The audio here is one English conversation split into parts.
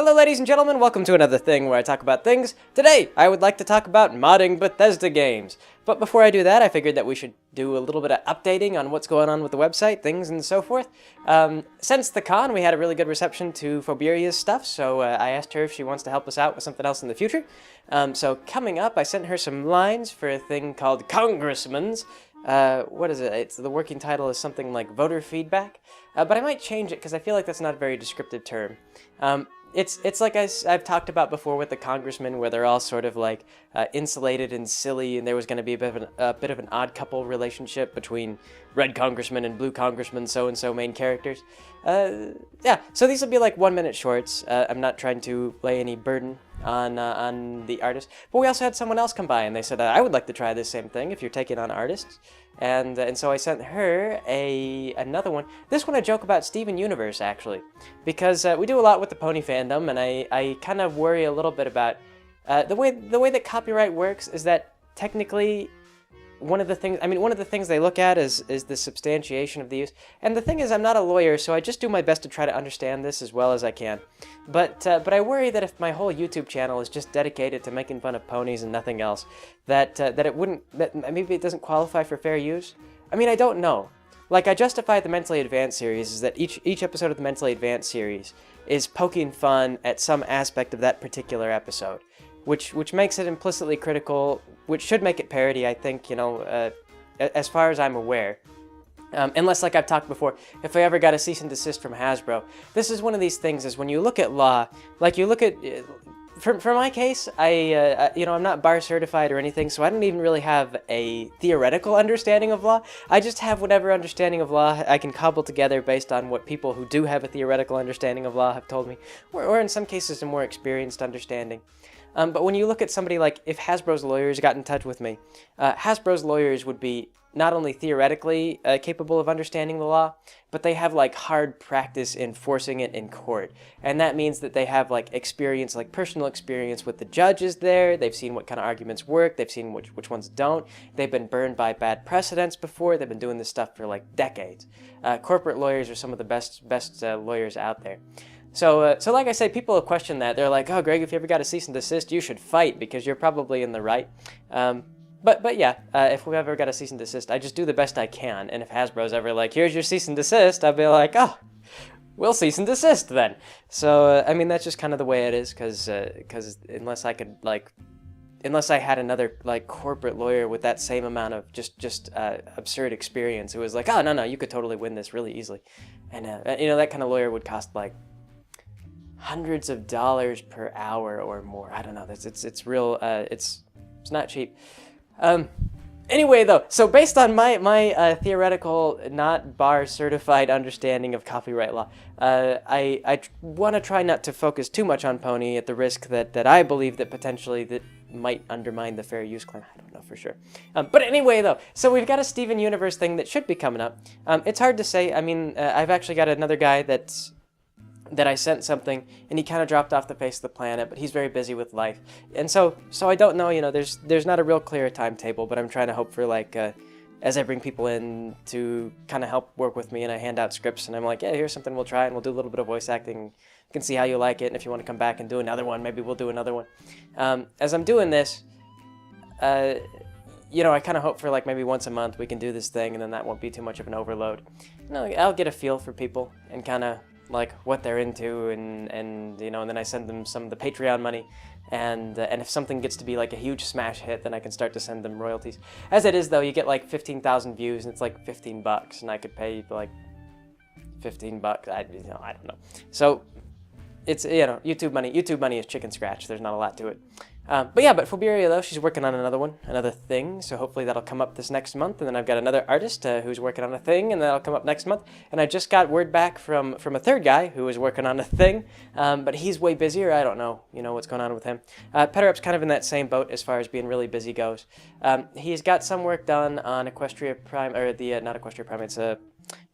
Hello ladies and gentlemen, welcome to another thing where I talk about things. Today, I would like to talk about modding Bethesda games. But before I do that, I figured that we should do a little bit of updating on what's going on with the website, things and so forth. Since the con, we had a really good reception to Phoberia's stuff, so I asked her if she wants to help us out with something else in the future. So coming up, I sent her some lines for a thing called Congressman's. What is it? The working title is something like voter feedback, but I might change it because I feel like that's not a very descriptive term. It's like I've talked about before with the congressmen, where they're all sort of like insulated and silly, and there was going to be a bit of an odd couple relationship between red congressman and blue congressman so-and-so main characters. Yeah, so these will be like 1-minute shorts. I'm not trying to lay any burden on the artist, but we also had someone else come by, and they said, I would like to try this same thing if you're taking on artists. And so I sent her another one. This one I joke about Steven Universe, actually, because we do a lot with the pony fandom, and I kind of worry a little bit about the way that copyright works is that technically one of the things they look at is the substantiation of the use. And the thing is, I'm not a lawyer, so I just do my best to try to understand this as well as I can. But I worry that if my whole YouTube channel is just dedicated to making fun of ponies and nothing else, that maybe it doesn't qualify for fair use. I mean, I don't know. Like, I justify the Mentally Advanced series is that each episode of the Mentally Advanced series is poking fun at some aspect of that particular episode, which makes it implicitly critical, which should make it parody, I think, as far as I'm aware. Unless, like I've talked before, if I ever got a cease and desist from Hasbro. This is one of these things, is when you look at law, like you look at... For my case, I'm not bar certified or anything, so I don't even really have a theoretical understanding of law. I just have whatever understanding of law I can cobble together based on what people who do have a theoretical understanding of law have told me, or in some cases a more experienced understanding. But when you look at somebody like, if Hasbro's lawyers got in touch with me, Hasbro's lawyers would be not only theoretically capable of understanding the law, but they have like hard practice enforcing it in court. And that means that they have like experience, like personal experience with the judges there. They've seen what kind of arguments work. They've seen which ones don't. They've been burned by bad precedents before. They've been doing this stuff for like decades. Corporate lawyers are some of the best lawyers out there. So like I say, people have questioned that. They're like, oh, Greg, if you ever got a cease and desist, you should fight because you're probably in the right. But yeah, if we've ever got a cease and desist, I just do the best I can. And if Hasbro's ever like, here's your cease and desist, I'll be like, oh, we'll cease and desist then. So, I mean, that's just kind of the way it is, because unless I had another like corporate lawyer with that same amount of just absurd experience, it was like, oh, no, you could totally win this really easily. And, that kind of lawyer would cost like hundreds of dollars per hour or more. I don't know. It's real. It's not cheap. Anyway, though, so based on my theoretical, not bar certified understanding of copyright law, I want to try not to focus too much on pony at the risk that I believe that potentially that might undermine the fair use claim. I don't know for sure. But anyway, though, so we've got a Steven Universe thing that should be coming up. It's hard to say. I mean, I've actually got another guy that I sent something, and he kind of dropped off the face of the planet, but he's very busy with life. And so I don't know, there's not a real clear timetable, but I'm trying to hope for, like, as I bring people in to kind of help work with me, and I hand out scripts, and I'm like, yeah, here's something we'll try, and we'll do a little bit of voice acting. You can see how you like it, and if you want to come back and do another one, maybe we'll do another one. As I'm doing this, I kind of hope for, like, maybe once a month we can do this thing, and then that won't be too much of an overload. I'll get a feel for people, and kind of like what they're into, and then I send them some of the Patreon money, and if something gets to be like a huge smash hit, then I can start to send them royalties. As it is, though, you get like 15,000 views, and it's like $15, and I could pay like $15. I don't know. So it's YouTube money. YouTube money is chicken scratch. There's not a lot to it. But Phoberia, though, she's working on another thing, so hopefully that'll come up this next month, and then I've got another artist who's working on a thing, and that'll come up next month, and I just got word back from a third guy who is working on a thing, but he's way busier. I don't know, what's going on with him. Petterup's kind of in that same boat as far as being really busy goes. He's got some work done on Equestria Prime, or not Equestria Prime, it's a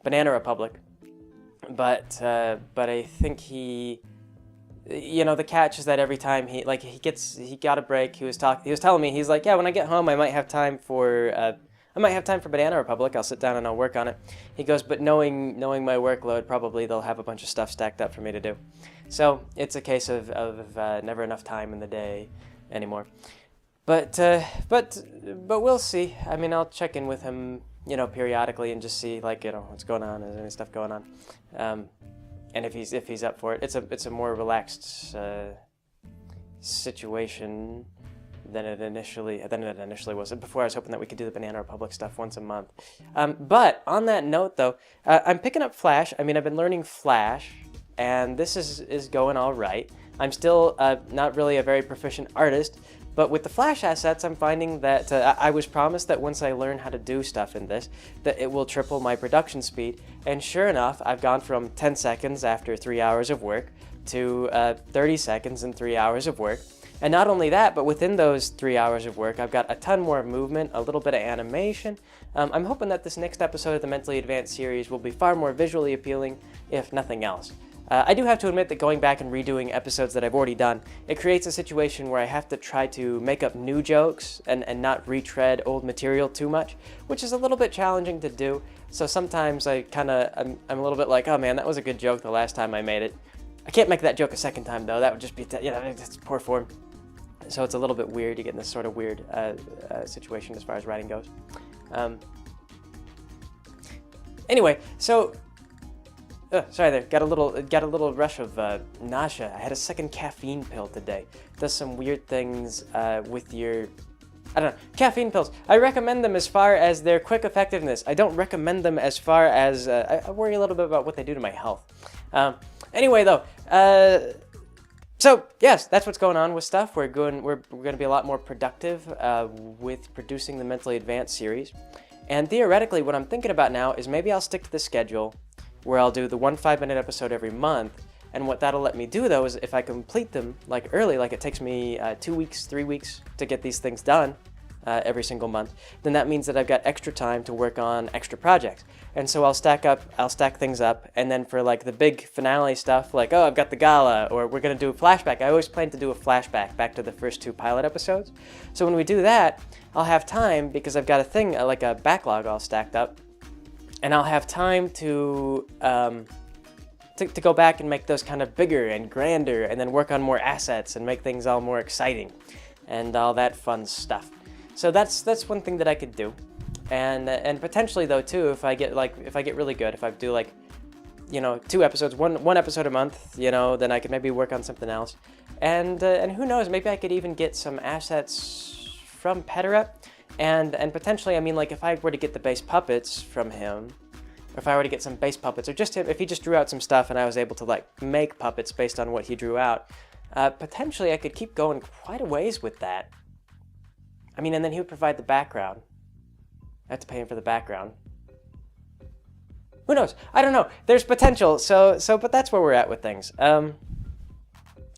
Banana Republic, but I think he... the catch is that every time he got a break, he was telling me, he's like, yeah, when I get home, I might have time for Banana Republic. I'll sit down and I'll work on it. He goes, but knowing my workload, probably they'll have a bunch of stuff stacked up for me to do. So it's a case of never enough time in the day anymore. But we'll see. I mean, I'll check in with him, periodically and just see, like, what's going on. Is there any stuff going on? And if he's up for it, it's a more relaxed situation than it initially was. Before, I was hoping that we could do the Banana Republic stuff once a month. But on that note, though, I'm picking up Flash. I mean, I've been learning Flash, and this is going all right. I'm still not really a very proficient artist, but with the Flash assets, I'm finding that I was promised that once I learn how to do stuff in this, that it will triple my production speed. And sure enough, I've gone from 10 seconds after 3 hours of work to 30 seconds in 3 hours of work. And not only that, but within those 3 hours of work, I've got a ton more movement, a little bit of animation. I'm hoping that this next episode of the Mentally Advanced series will be far more visually appealing, if nothing else. I do have to admit that going back and redoing episodes that I've already done, it creates a situation where I have to try to make up new jokes and not retread old material too much, which is a little bit challenging to do. So sometimes I'm a little bit like, oh man, that was a good joke the last time I made it. I can't make that joke a second time though. That would just be, that's poor form. So it's a little bit weird. You get in this sort of weird situation as far as writing goes. Anyway, so. Sorry there, got a little rush of nausea. I had a second caffeine pill today. Does some weird things with your, I don't know, caffeine pills. I recommend them as far as their quick effectiveness. I don't recommend them as far as, I worry a little bit about what they do to my health. Anyway though, so yes, that's what's going on with stuff. We're going to be a lot more productive with producing the Mentally Advanced series. And theoretically, what I'm thinking about now is maybe I'll stick to the schedule where I'll do the 1 5-minute episode every month. And what that'll let me do, though, is if I complete them early, like it takes me 2 weeks, 3 weeks to get these things done every single month, then that means that I've got extra time to work on extra projects. And so I'll stack things up, and then for the big finale stuff, like, oh, I've got the gala, or we're going to do a flashback. I always plan to do a flashback back to the first 2 pilot episodes. So when we do that, I'll have time, because I've got a thing, like a backlog all stacked up, and I'll have time to go back and make those kind of bigger and grander, and then work on more assets and make things all more exciting and all that fun stuff. So that's one thing that I could do, and potentially though too, if I get really good, if I do 2 episodes, one episode a month, then I could maybe work on something else, and who knows, maybe I could even get some assets from Pederep. And potentially, I mean, if I were to get the base puppets from him, or if I were to get some base puppets, or just him, if he just drew out some stuff and I was able to make puppets based on what he drew out, potentially I could keep going quite a ways with that. I mean, and then he would provide the background. I have to pay him for the background. Who knows? I don't know. There's potential. But that's where we're at with things.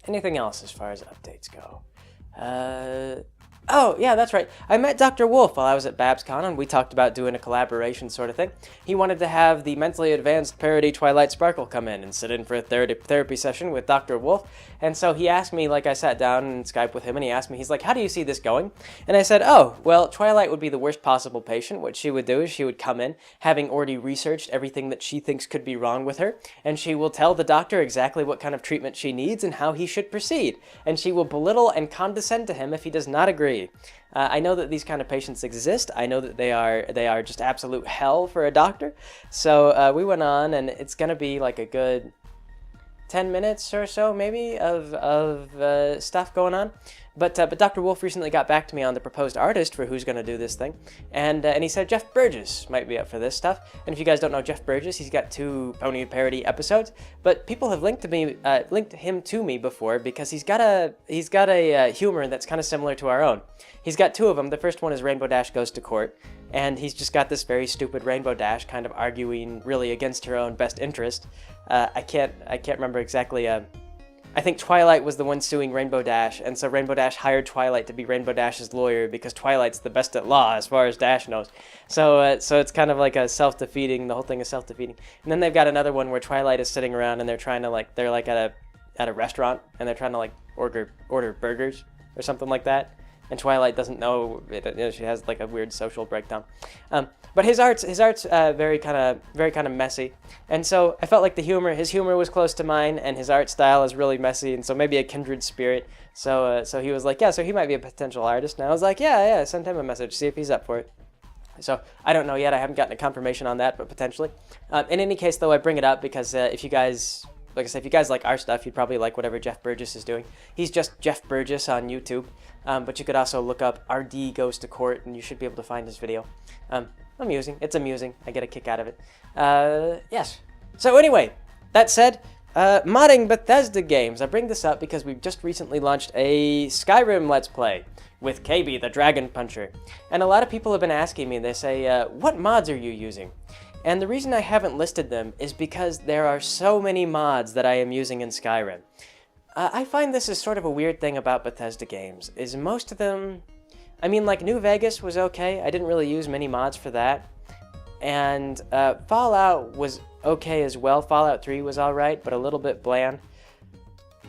Anything else as far as updates go? Oh, yeah, that's right. I met Dr. Wolf while I was at BabsCon, and we talked about doing a collaboration sort of thing. He wanted to have the Mentally Advanced parody Twilight Sparkle come in and sit in for a therapy session with Dr. Wolf. And so he asked me, I sat down and Skype with him, and he asked me, he's like, how do you see this going? And I said, oh, well, Twilight would be the worst possible patient. What she would do is she would come in, having already researched everything that she thinks could be wrong with her, and she will tell the doctor exactly what kind of treatment she needs and how he should proceed. And she will belittle and condescend to him if he does not agree. I know that these kind of patients exist. I know that they are just absolute hell for a doctor. So we went on, and it's going to be a good 10 minutes or so, maybe, of stuff going on. But Dr. Wolf recently got back to me on the proposed artist for who's going to do this thing, and he said Jeff Burgess might be up for this stuff. And if you guys don't know Jeff Burgess, he's got 2 Pony Parody episodes, but people have linked him to me before because he's got a humor that's kind of similar to our own. He's got 2 of them. The first one is Rainbow Dash Goes to Court, and he's just got this very stupid Rainbow Dash kind of arguing really against her own best interest. I can't remember exactly. I think Twilight was the one suing Rainbow Dash, and so Rainbow Dash hired Twilight to be Rainbow Dash's lawyer because Twilight's the best at law as far as Dash knows. So it's kind of like a self-defeating. The whole thing is self-defeating. And then they've got another one where Twilight is sitting around and they're trying to at a restaurant and they're trying to order burgers or something like that. and Twilight doesn't know it. You know, she has like a weird social breakdown. But his art's very kind of messy, and so I felt like his humor was close to mine, and his art style is really messy, and so maybe a kindred spirit. So he was like, yeah, so he might be a potential artist. And I was like, yeah, send him a message, see if he's up for it. So I don't know yet. I haven't gotten a confirmation on that, but potentially. In any case, though, I bring it up because if you guys, like I said, if you guys like our stuff, you'd probably like whatever Jeff Burgess is doing. He's just Jeff Burgess on YouTube, but you could also look up RD Goes to Court, and you should be able to find his video. Amusing. It's amusing. I get a kick out of it. Yes. So anyway, that said, modding Bethesda games. I bring this up because we've just recently launched a Skyrim Let's Play with KB the Dragon Puncher. And a lot of people have been asking me, they say, what mods are you using? And the reason I haven't listed them is because there are so many mods that I am using in Skyrim. I find this is sort of a weird thing about Bethesda games, is most of them, I mean, like New Vegas was okay. I didn't really use many mods for that. And Fallout was okay as well. Fallout 3 was alright, but a little bit bland.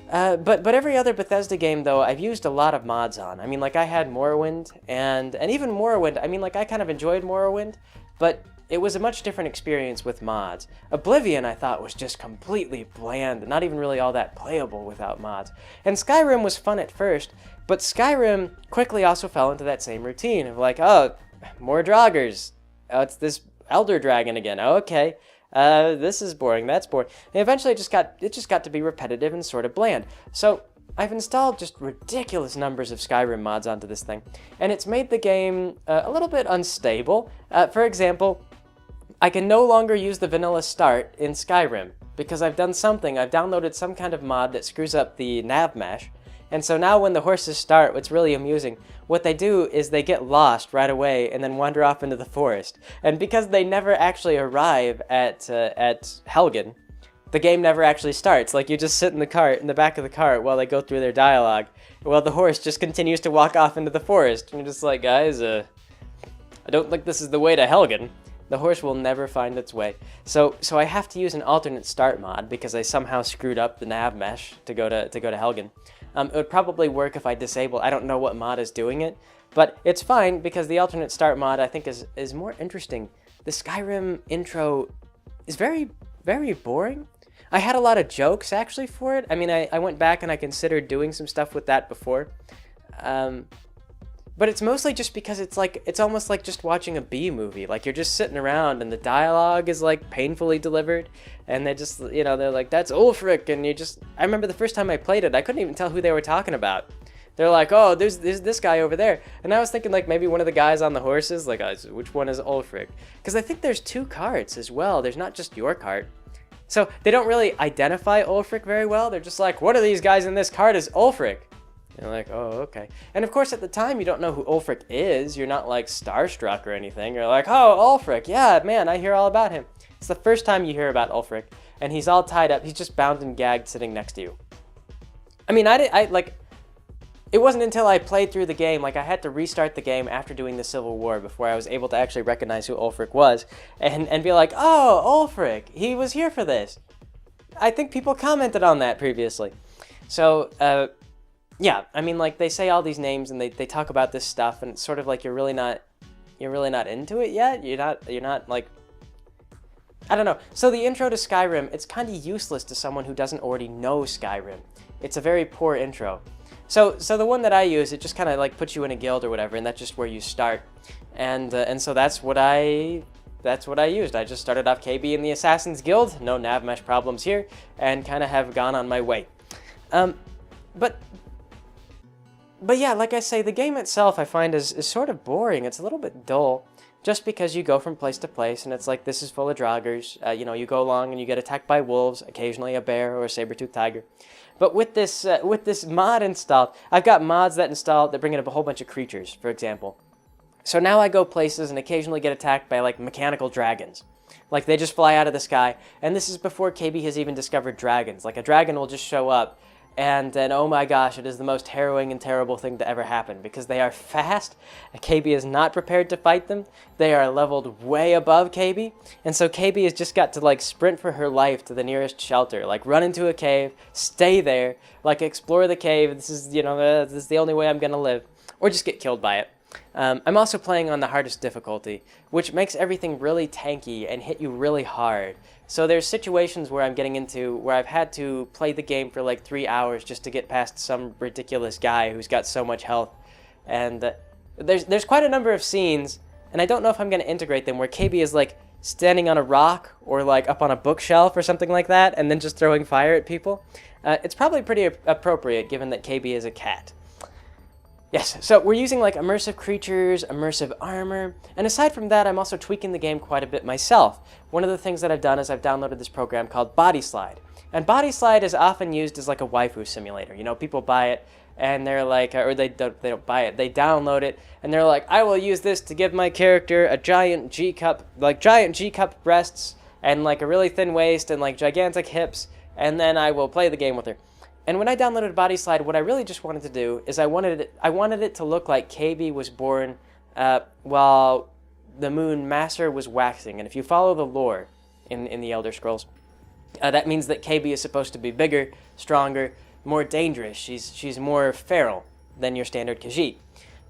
But every other Bethesda game, though, I've used a lot of mods on. I mean, like, I had Morrowind, and even Morrowind, I mean, like, I kind of enjoyed Morrowind, but it was a much different experience with mods. Oblivion, I thought, was just completely bland, not even really all that playable without mods. And Skyrim was fun at first, but Skyrim quickly also fell into that same routine of like, oh, more Draugrs. Oh, it's this Elder Dragon again. Oh, okay. This is boring, that's boring. And eventually it just got to be repetitive and sort of bland. So I've installed just ridiculous numbers of Skyrim mods onto this thing, and it's made the game a little bit unstable. For example, I can no longer use the vanilla start in Skyrim because I've downloaded some kind of mod that screws up the nav mesh. And so now when the horses start, what's really amusing, what they do is they get lost right away and then wander off into the forest. And because they never actually arrive at Helgen, the game never actually starts. Like, you just sit in the back of the cart while they go through their dialogue, while the horse just continues to walk off into the forest. And you're just like, guys, I don't think this is the way to Helgen. The horse will never find its way. So I have to use an alternate start mod because I somehow screwed up the nav mesh to go to Helgen. It would probably work if I disable. I don't know what mod is doing it, but it's fine because the alternate start mod I think is more interesting. The Skyrim intro is very, very boring. I had a lot of jokes actually for it. I mean, I went back and I considered doing some stuff with that before. But it's mostly just because it's almost like just watching a B movie. Like, you're just sitting around and the dialogue is like painfully delivered, and they just, you know, they're like, that's Ulfric, and I remember the first time I played it, I couldn't even tell who they were talking about. They're like, oh, there's this guy over there, and I was thinking like maybe one of the guys on the horses, like, which one is Ulfric? Because I think there's 2 carts as well. There's not just your cart. So they don't really identify Ulfric very well. They're just like, one of these guys in this cart is Ulfric. You're like, oh, okay. And of course, at the time, you don't know who Ulfric is. You're not like starstruck or anything. You're like, oh, Ulfric, yeah, man, I hear all about him. It's the first time you hear about Ulfric, and he's all tied up. He's just bound and gagged sitting next to you. I mean, it wasn't until I played through the game, like I had to restart the game after doing the Civil War before I was able to actually recognize who Ulfric was and be like, oh, Ulfric, he was here for this. I think people commented on that previously. So, yeah, I mean, like, they say all these names and they talk about this stuff, and it's sort of like you're really not into it yet. You're not like, I don't know. So the intro to Skyrim, it's kind of useless to someone who doesn't already know Skyrim. It's a very poor intro. So the one that I use, it just kind of like puts you in a guild or whatever, and that's just where you start. And so that's what I used. I just started off KB in the Assassin's Guild, no nav mesh problems here, and kind of have gone on my way. But yeah, like I say, the game itself I find is sort of boring. It's a little bit dull, just because you go from place to place, and it's like, this is full of Draugrs. You know, you go along and you get attacked by wolves, occasionally a bear or a saber-toothed tiger. But with this mod installed, I've got mods that install that bring in a whole bunch of creatures, for example. So now I go places and occasionally get attacked by like mechanical dragons. Like, they just fly out of the sky, and this is before KB has even discovered dragons. Like, a dragon will just show up, And then, oh my gosh, it is the most harrowing and terrible thing to ever happen, because they are fast. KB is not prepared to fight them. They are leveled way above KB, and so KB has just got to like sprint for her life to the nearest shelter, like run into a cave, stay there, like explore the cave. This is, this is the only way I'm gonna live, or just get killed by it. I'm also playing on the hardest difficulty, which makes everything really tanky and hit you really hard. So there's situations where I'm getting into where I've had to play the game for like 3 hours just to get past some ridiculous guy who's got so much health. And there's quite a number of scenes, and I don't know if I'm going to integrate them, where KB is like standing on a rock or like up on a bookshelf or something like that, and then just throwing fire at people. It's probably pretty appropriate given that KB is a cat. Yes, so we're using like immersive creatures, immersive armor, and aside from that, I'm also tweaking the game quite a bit myself. One of the things that I've done is I've downloaded this program called Body Slide. And Body Slide is often used as like a waifu simulator. people buy it and they're like, or they don't buy it, they download it and they're like, I will use this to give my character a giant G-cup breasts and like a really thin waist and like gigantic hips, and then I will play the game with her. And when I downloaded Body Slide, what I really just wanted to do is I wanted it to look like KB was born while the moon Master was waxing. And if you follow the lore in the Elder Scrolls, that means that KB is supposed to be bigger, stronger, more dangerous. She's more feral than your standard Khajiit.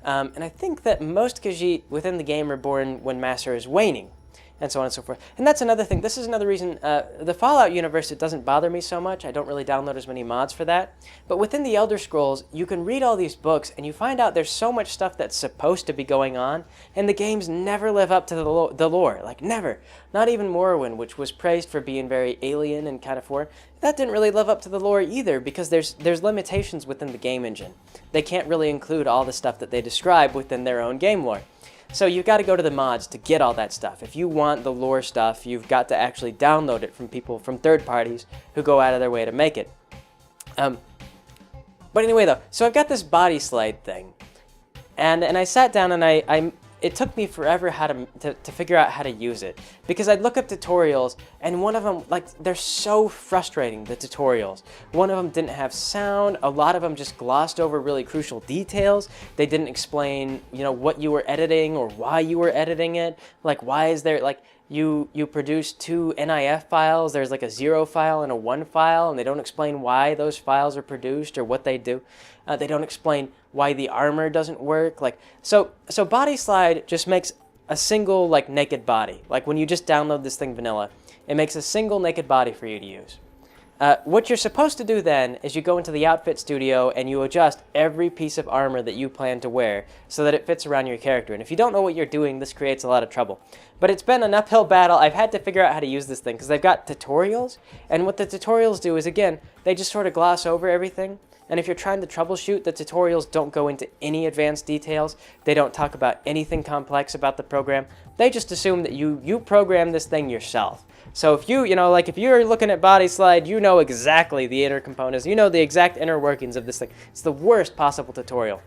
And I think that most Khajiit within the game are born when Master is waning, and so on and so forth. And that's another thing. This is another reason, the Fallout universe, it doesn't bother me so much. I don't really download as many mods for that. But within the Elder Scrolls, you can read all these books, and you find out there's so much stuff that's supposed to be going on, and the games never live up to the lore. Like, never. Not even Morrowind, which was praised for being very alien and kind of foreign. That didn't really live up to the lore either, because there's limitations within the game engine. They can't really include all the stuff that they describe within their own game lore. So you've got to go to the mods to get all that stuff. If you want the lore stuff, you've got to actually download it from people, from third parties who go out of their way to make it. But anyway, though, so I've got this Body Slide thing, and I sat down and it took me forever to figure out how to use it, because I'd look up tutorials, and one of them, like, they're so frustrating, the tutorials. One of them didn't have sound. A lot of them just glossed over really crucial details. They didn't explain, what you were editing or why you were editing it. Like, why is there, like, you produce 2 NIF files, there's like a 0 file and a 1 file, and they don't explain why those files are produced or what they do. They don't explain why the armor doesn't work. Like, so Body Slide just makes a single, like, naked body. Like, when you just download this thing vanilla, it makes a single naked body for you to use. What you're supposed to do then is you go into the outfit studio and you adjust every piece of armor that you plan to wear so that it fits around your character. And if you don't know what you're doing, this creates a lot of trouble. But it's been an uphill battle. I've had to figure out how to use this thing because they've got tutorials. And what the tutorials do is, again, they just sort of gloss over everything. And if you're trying to troubleshoot, the tutorials don't go into any advanced details. They don't talk about anything complex about the program. They just assume that you program this thing yourself. So if if you're looking at Body Slide, you know exactly the inner components. You know the exact inner workings of this thing. It's the worst possible tutorial.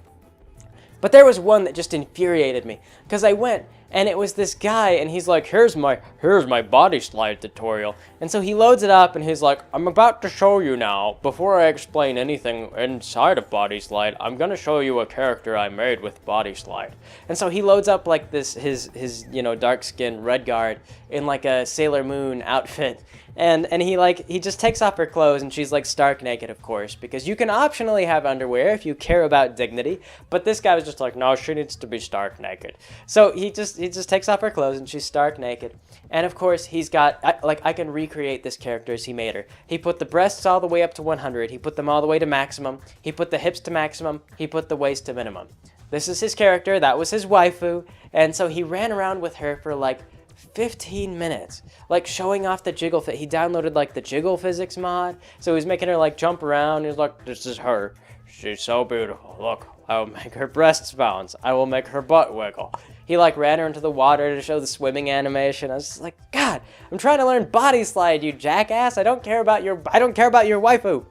But there was one that just infuriated me, because I went and it was this guy and he's like, here's my Body Slide tutorial. And so he loads it up and he's like, I'm about to show you now, before I explain anything inside of Body Slide, I'm going to show you a character I made with Body Slide. And so he loads up like this, his dark-skinned Redguard in like a Sailor Moon outfit. And he just takes off her clothes and she's like stark naked, of course, because you can optionally have underwear if you care about dignity, but this guy was just like, no, she needs to be stark naked. So he just takes off her clothes and she's stark naked. And of course he's got, I can recreate this character as he made her. He put the breasts all the way up to 100, he put them all the way to maximum, he put the hips to maximum, he put the waist to minimum. This is his character, that was his waifu, and so he ran around with her for like 15 minutes, like showing off the jiggle fit. He downloaded like the jiggle physics mod, so he was making her like jump around. He's like, this is her, she's so beautiful, look, I will make her breasts bounce, I will make her butt wiggle. He like ran her into the water to show the swimming animation. I was just like, God, I'm trying to learn Body Slide, you jackass. I don't care about your waifu.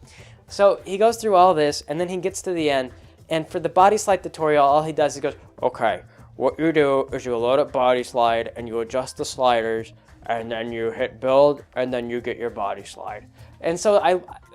So he goes through all this, and then he gets to the end, and for the Body Slide tutorial, all he does is goes, okay, what you do is you load up Body Slide and you adjust the sliders, and then you hit build, and then you get your Body Slide. And so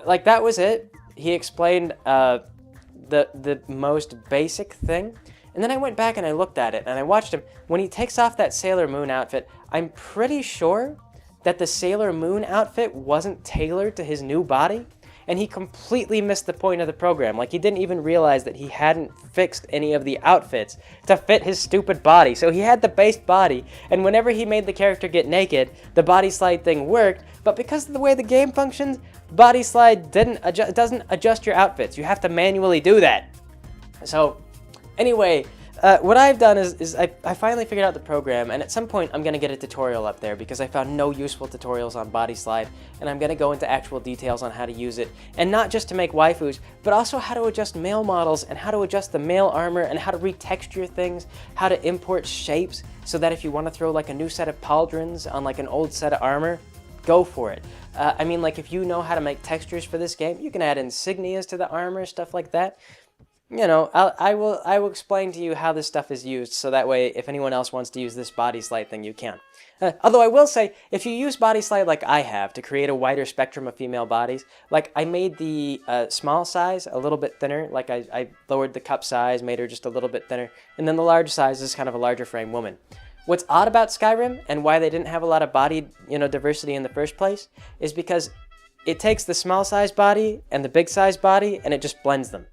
that was it. he explained the most basic thing. And then I went back and I looked at it and I watched him. When he takes off that Sailor Moon outfit, I'm pretty sure that the Sailor Moon outfit wasn't tailored to his new body. And he completely missed the point of the program. Like, he didn't even realize that he hadn't fixed any of the outfits to fit his stupid body. So he had the base body, and whenever he made the character get naked, the body slide thing worked. But because of the way the game functions, body slide doesn't adjust your outfits. You have to manually do that. So, anyway, what I've done is I finally figured out the program, and at some point I'm going to get a tutorial up there because I found no useful tutorials on body slide, and I'm going to go into actual details on how to use it, and not just to make waifus, but also how to adjust male models, and how to adjust the male armor, and how to retexture things, how to import shapes, so that if you want to throw like a new set of pauldrons on like an old set of armor, go for it. I mean, like, if you know how to make textures for this game, you can add insignias to the armor, stuff like that. You know, I will explain to you how this stuff is used, so that way if anyone else wants to use this body slide thing, you can. Although I will say, if you use body slide like I have to create a wider spectrum of female bodies, like I made the small size a little bit thinner, like I lowered the cup size, made her just a little bit thinner, and then the large size is kind of a larger frame woman. What's odd about Skyrim, and why they didn't have a lot of body, diversity in the first place, is because it takes the small size body and the big size body, and it just blends them.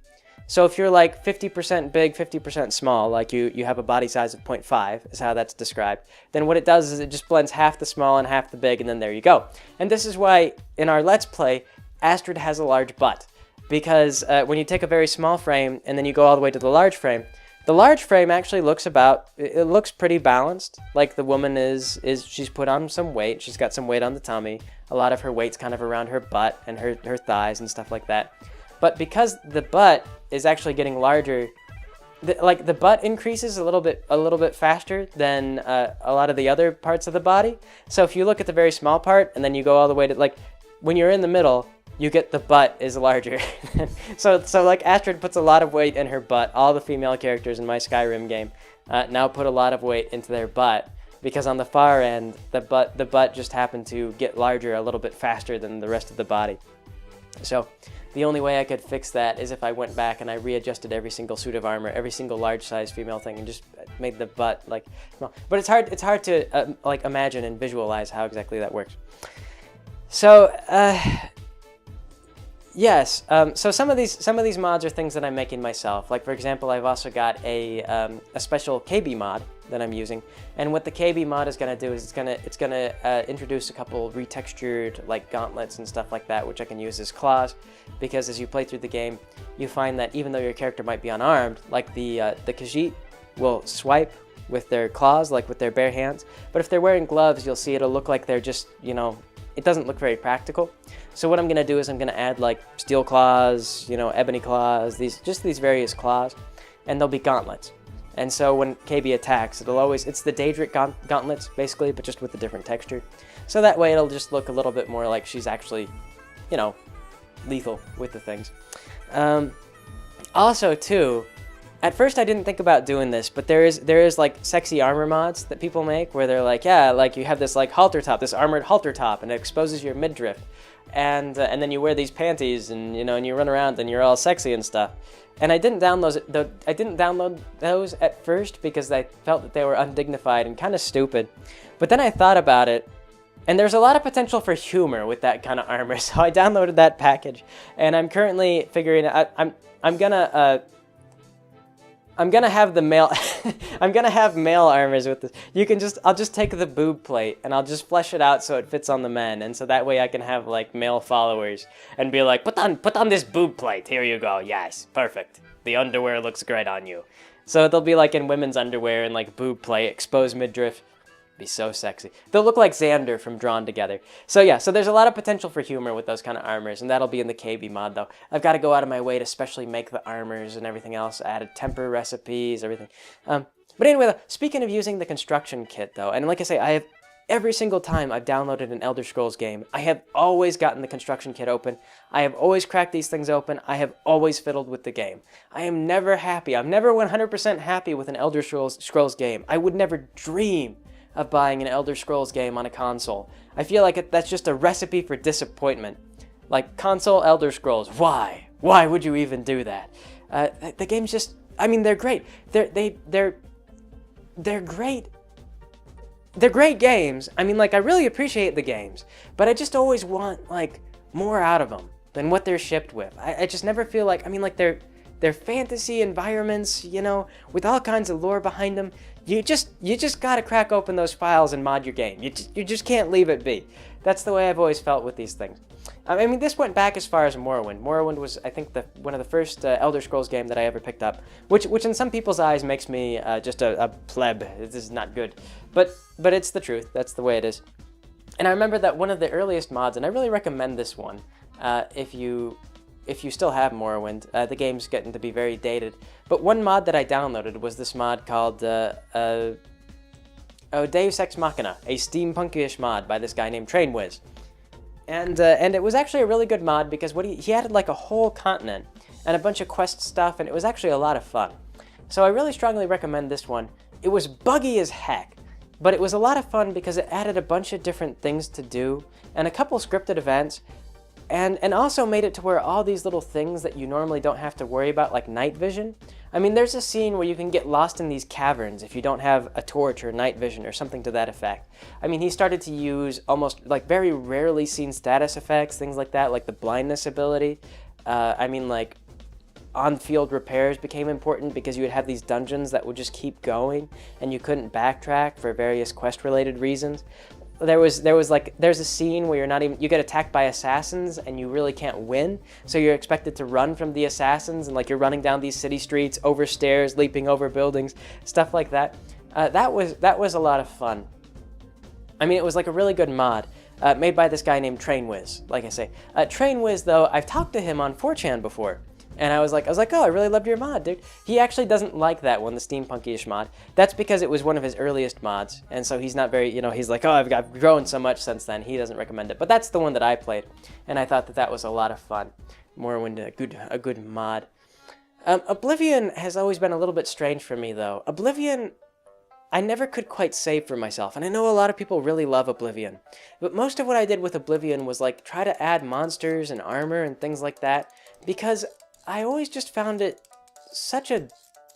So if you're like 50% big, 50% small, like you have a body size of 0.5, is how that's described, then what it does is it just blends half the small and half the big, and then there you go. And this is why, in our Let's Play, Astrid has a large butt. Because when you take a very small frame, and then you go all the way to the large frame actually looks it looks pretty balanced. Like, the woman she's put on some weight, she's got some weight on the tummy, a lot of her weight's kind of around her butt and her thighs and stuff like that. But because the butt is actually getting larger, the butt increases a little bit faster than a lot of the other parts of the body. So if you look at the very small part and then you go all the way to, like, when you're in the middle, you get the butt is larger. so like, Astrid puts a lot of weight in her butt. All the female characters in my Skyrim game now put a lot of weight into their butt, because on the far end, the butt just happened to get larger a little bit faster than the rest of the body. So the only way I could fix that is if I went back and I readjusted every single suit of armor, every single large size female thing, and just made the butt like small. But it's hard to like imagine and visualize how exactly that works. So yes, so some of these mods are things that I'm making myself. Like, for example, I've also got a special KB mod that I'm using, and what the KB mod is going to do is it's gonna introduce a couple retextured, like, gauntlets and stuff like that, which I can use as claws, because as you play through the game, you find that even though your character might be unarmed, like the Khajiit will swipe with their claws, like with their bare hands, but if they're wearing gloves, you'll see it'll look like they're just, it doesn't look very practical. So what I'm going to do is I'm going to add, like, steel claws, ebony claws, these various claws, and they'll be gauntlets. And so when KB attacks, it's the Daedric gauntlets, basically, but just with a different texture. So that way it'll just look a little bit more like she's actually, lethal with the things. Also, too, at first I didn't think about doing this, but there is like sexy armor mods that people make where they're like, yeah, like you have this like halter top, this armored halter top, and it exposes your midriff, and then you wear these panties, and and you run around and you're all sexy and stuff. And I didn't download those at first because I felt that they were undignified and kind of stupid. But then I thought about it, and there's a lot of potential for humor with that kind of armor, so I downloaded that package, and I'm currently figuring out. I'm gonna have the male. I'm gonna have male armors with this. I'll just take the boob plate and I'll just flesh it out so it fits on the men, and so that way I can have like male followers and be like, put on this boob plate. Here you go. Yes, perfect. The underwear looks great on you. So they'll be like in women's underwear and like boob plate, exposed midriff. Be so sexy. They'll look like Xander from Drawn Together. So yeah, so there's a lot of potential for humor with those kind of armors, and that'll be in the KB mod though. I've got to go out of my way to specially make the armors and everything else. I added temper recipes, everything. But anyway, though, speaking of using the construction kit though, and like I say, I have every single time I've downloaded an Elder Scrolls game, I have always gotten the construction kit open. I have always cracked these things open. I have always fiddled with the game. I am never happy. I'm never 100% happy with an Elder Scrolls game. I would never dream of buying an Elder Scrolls game on a console. I feel like that's just a recipe for disappointment. Like, console Elder Scrolls, why? Why would you even do that? The game's just, I mean, they're great. They're great. They're great games. I mean, like, I really appreciate the games, but I just always want, like, more out of them than what they're shipped with. I just never feel like, I mean, like, they're fantasy environments, you know, with all kinds of lore behind them. You just gotta crack open those files and mod your game. You just can't leave it be. That's the way I've always felt with these things. I mean, this went back as far as Morrowind. Morrowind was, I think, one of the first Elder Scrolls game that I ever picked up, which in some people's eyes makes me just a pleb. This is not good, but it's the truth. That's the way it is. And I remember that one of the earliest mods, and I really recommend this one, if you still have Morrowind. The game's getting to be very dated, but one mod that I downloaded was this mod called Deus Ex Machina, a steampunk-ish mod by this guy named TrainWiz. And it was actually a really good mod because what he added like a whole continent and a bunch of quest stuff, and it was actually a lot of fun. So I really strongly recommend this one. It was buggy as heck, but it was a lot of fun because it added a bunch of different things to do and a couple scripted events, and also made it to where all these little things that you normally don't have to worry about, like night vision. I mean, there's a scene where you can get lost in these caverns if you don't have a torch or night vision or something to that effect. I mean, he started to use almost like very rarely seen status effects, things like that, like the blindness ability. I mean, like on-field repairs became important because you would have these dungeons that would just keep going and you couldn't backtrack for various quest-related reasons. There's a scene where you get attacked by assassins and you really can't win, so you're expected to run from the assassins, and like you're running down these city streets, over stairs, leaping over buildings, stuff like that. That was a lot of fun. I mean, it was like a really good mod, made by this guy named TrainWiz, like I say. TrainWiz, though, I've talked to him on 4chan before. And I was like, oh, I really loved your mod, dude. He actually doesn't like that one, the steampunky-ish mod. That's because it was one of his earliest mods, and so he's not very, he's like, oh, I've grown so much since then. He doesn't recommend it, but that's the one that I played, and I thought that was a lot of fun. Morrowind, a good mod. Oblivion has always been a little bit strange for me, though. Oblivion, I never could quite save for myself, and I know a lot of people really love Oblivion, but most of what I did with Oblivion was like try to add monsters and armor and things like that, because I always just found it such a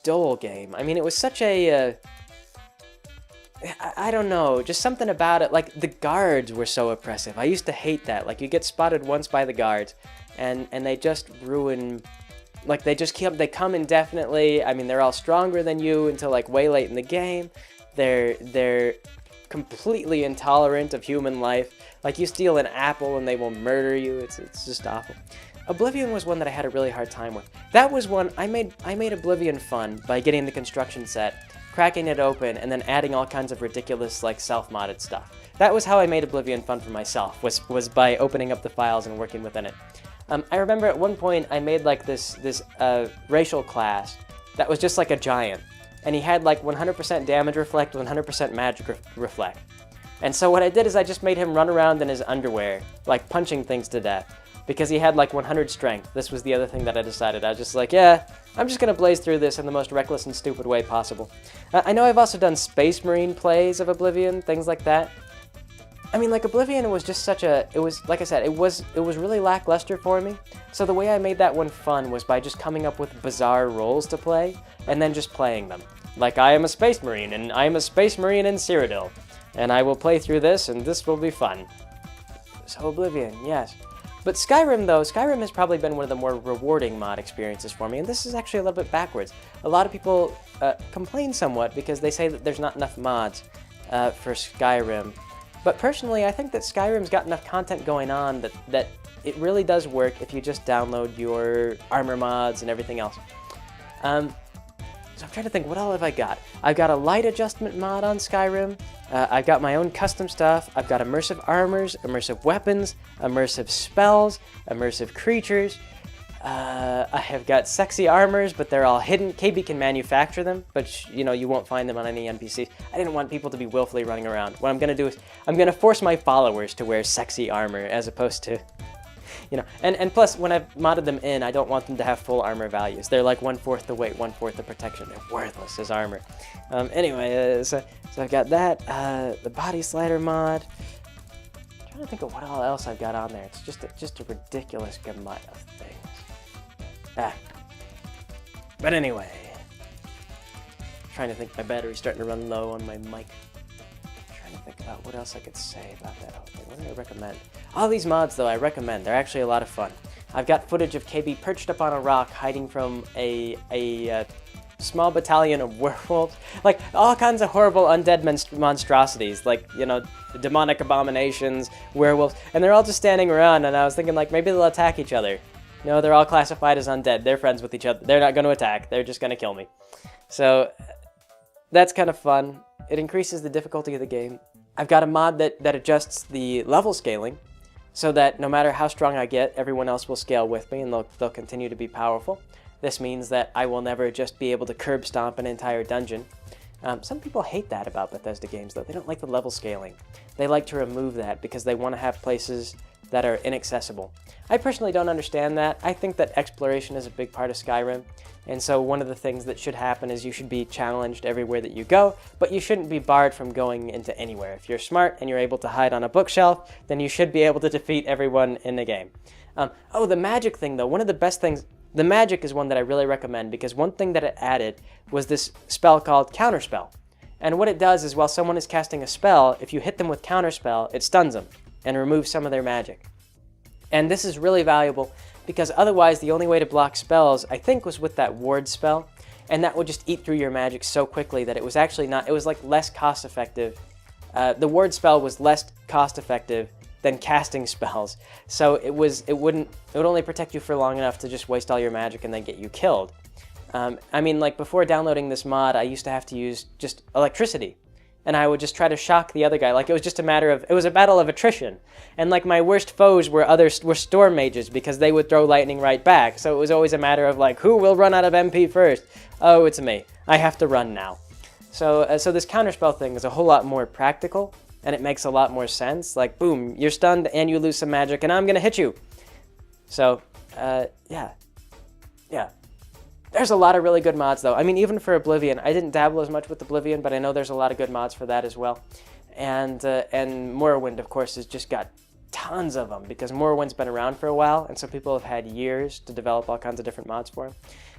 dull game. I mean, it was such a, I don't know, just something about it. Like, the guards were so oppressive. I used to hate that. Like, you get spotted once by the guards, and they just ruin, like, they come indefinitely. I mean, they're all stronger than you until, like, way late in the game. They're completely intolerant of human life. Like, you steal an apple and they will murder you. It's just awful. Oblivion was one that I had a really hard time with. That was one, I made Oblivion fun by getting the construction set, cracking it open, and then adding all kinds of ridiculous, like, self-modded stuff. That was how I made Oblivion fun for myself, was by opening up the files and working within it. I remember at one point I made, like, this racial class that was just like a giant, and he had, like, 100% damage reflect, 100% magic reflect. And so what I did is I just made him run around in his underwear, like, punching things to death, because he had like 100 strength. This was the other thing that I decided. I was just like, yeah, I'm just gonna blaze through this in the most reckless and stupid way possible. I know I've also done Space Marine plays of Oblivion, things like that. I mean, like, Oblivion was just such a, it was, like I said, it was really lackluster for me. So the way I made that one fun was by just coming up with bizarre roles to play, and then just playing them. Like, I am a Space Marine, and I am a Space Marine in Cyrodiil, and I will play through this, and this will be fun. So Oblivion, yes. But Skyrim, though, Skyrim has probably been one of the more rewarding mod experiences for me, and this is actually a little bit backwards. A lot of people complain somewhat because they say that there's not enough mods for Skyrim. But personally, I think that Skyrim's got enough content going on that it really does work if you just download your armor mods and everything else. So I'm trying to think, what all have I got? I've got a light adjustment mod on Skyrim. I've got my own custom stuff. I've got immersive armors, immersive weapons, immersive spells, immersive creatures. I have got sexy armors, but they're all hidden. KB can manufacture them, but you won't find them on any NPCs. I didn't want people to be willfully running around. What I'm going to do is I'm going to force my followers to wear sexy armor as opposed to... and plus, when I've modded them in, I don't want them to have full armor values. They're like 1/4 the weight, 1/4 the protection. They're worthless as armor. Anyway, so I've got that, the body slider mod. I'm trying to think of what all else I've got on there. It's just a ridiculous gamut of things. But anyway, trying to think, my battery's starting to run low on my mic. Trying to think about what else I could say about that whole thing. What do I recommend? All these mods, though, I recommend. They're actually a lot of fun. I've got footage of KB perched up on a rock, hiding from a small battalion of werewolves. Like, all kinds of horrible undead monstrosities. Like, you know, demonic abominations, werewolves. And they're all just standing around, and I was thinking, like, maybe they'll attack each other. No, they're all classified as undead. They're friends with each other. They're not going to attack. They're just going to kill me. So, that's kind of fun. It increases the difficulty of the game. I've got a mod that adjusts the level scaling, so that no matter how strong I get, everyone else will scale with me, and they'll continue to be powerful. This means that I will never just be able to curb stomp an entire dungeon. Some people hate that about Bethesda games, though. They don't like the level scaling. They like to remove that because they want to have places that are inaccessible. I personally don't understand that. I think that exploration is a big part of Skyrim, and so one of the things that should happen is you should be challenged everywhere that you go, but you shouldn't be barred from going into anywhere. If you're smart and you're able to hide on a bookshelf, then you should be able to defeat everyone in the game. Oh, the magic thing, though. One of the best things... The magic is one that I really recommend, because one thing that it added was this spell called Counterspell. And what it does is, while someone is casting a spell, if you hit them with Counterspell, it stuns them and removes some of their magic. And this is really valuable, because otherwise the only way to block spells, I think, was with that ward spell, and that would just eat through your magic so quickly that it was actually not... It was like less cost effective. The ward spell was less cost effective than casting spells, so it would only protect you for long enough to just waste all your magic and then get you killed. I mean, like, before downloading this mod, I used to have to use just electricity, and I would just try to shock the other guy. Like, it was just a matter of... It was a battle of attrition, and like, my worst foes were storm mages, because they would throw lightning right back. So it was always a matter of, like, who will run out of MP first? Oh, it's me. I have to run now. So this counterspell thing is a whole lot more practical, and it makes a lot more sense. Like, boom, you're stunned and you lose some magic, and I'm gonna hit you. So, yeah. There's a lot of really good mods, though. I mean, even for Oblivion, I didn't dabble as much with Oblivion, but I know there's a lot of good mods for that as well. And Morrowind, of course, has just got tons of them, because Morrowind's been around for a while, and so people have had years to develop all kinds of different mods for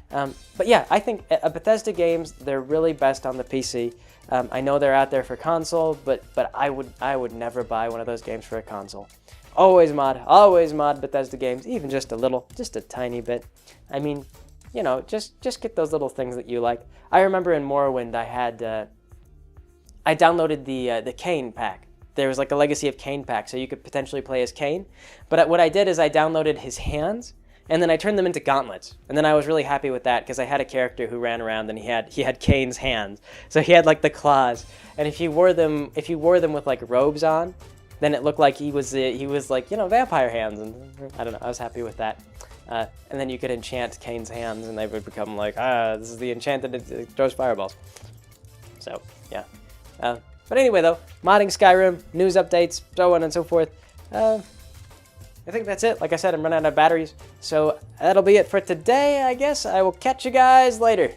them. But yeah, I think Bethesda games, they're really best on the PC. I know they're out there for console, but I would never buy one of those games for a console. Always mod Bethesda games, even just a little, just a tiny bit. I mean, you know, just get those little things that you like. I remember in Morrowind, I downloaded the Cain pack. There was like a Legacy of Cain pack, so you could potentially play as Cain. But what I did is I downloaded his hands, and then I turned them into gauntlets. And then I was really happy with that, because I had a character who ran around and he had Cain's hands. So he had like the claws. And if you wore them with like robes on, then it looked like he was like, you know, vampire hands. And I don't know, I was happy with that. And then you could enchant Cain's hands, and they would become like, this is the enchanted, it throws fireballs. So, yeah. But anyway, though, modding Skyrim, news updates, so on and so forth. I think that's it. Like I said, I'm running out of batteries. So that'll be it for today, I guess. I will catch you guys later.